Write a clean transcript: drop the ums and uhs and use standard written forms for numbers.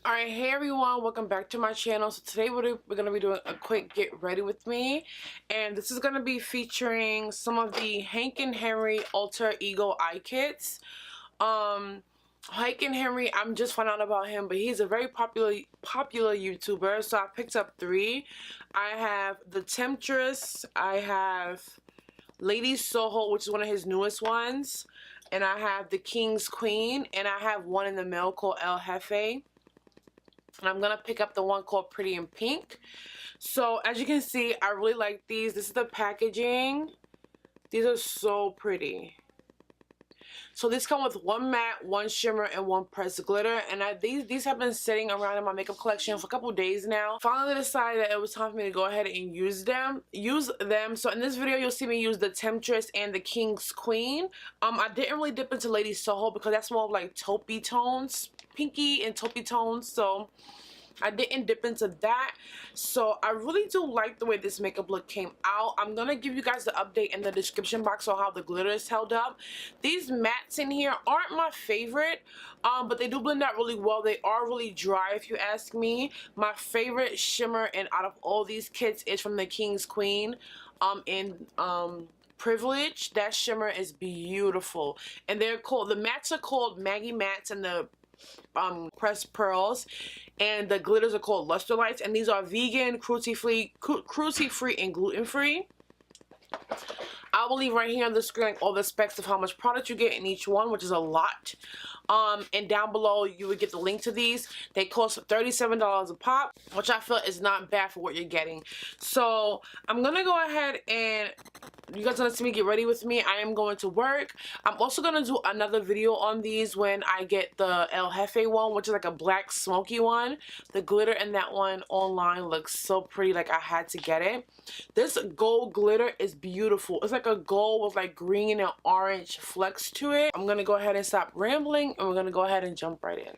Alright, hey everyone, welcome back to my channel. So today we're going to be doing a quick get ready with me, and this is going to be featuring some of the Hank and Henry alter ego eye kits. Hank and Henry, I'm just finding out about him, but he's a very popular YouTuber, so I picked up three. I have the Temptress, I have Lady Soho, which is one of his newest ones, and I have the King's Queen, and I have one in the mail called El Jefe. And I'm going to pick up the one called Pretty in Pink. So as you can see, I really like these. This is the packaging. These are so pretty. So these come with one matte, one shimmer, and one pressed glitter. And these have been sitting around in my makeup collection for a couple days now. Finally decided that it was time for me to go ahead and use them. So in this video, you'll see me use the Temptress and the King's Queen. I didn't really dip into Lady Soho because that's more of like taupey tones, pinky and taupey tones. So I didn't dip into that. So I really do like the way this makeup look came out. I'm gonna give you guys the update in the description box on how the glitter is held up. These mattes in here aren't my favorite, but they do blend out really well. They are really dry if you ask me. My favorite shimmer and out of all these kits is from the King's Queen in Privilege. That shimmer is beautiful, and they're called, the mattes are called MAGI mattes, and the pressed pearls and the glitters are called Lustre lights, and these are vegan, cruelty-free and gluten-free. I will leave right here on the screen like all the specs of how much product you get in each one, which is a lot. And down below you would get the link to these. They cost $37 a pop, which I feel is not bad for what you're getting. So I'm gonna go ahead and you guys gonna see me get ready with me. I am going to work. I'm also gonna do another video on these when I get the El Jefe one, which is like a black smoky one. The glitter in that one online looks so pretty, like I had to get it. This gold glitter is beautiful. It's like a gold with like green and orange flecks to it. I'm gonna go ahead and stop rambling, and we're gonna go ahead and jump right in.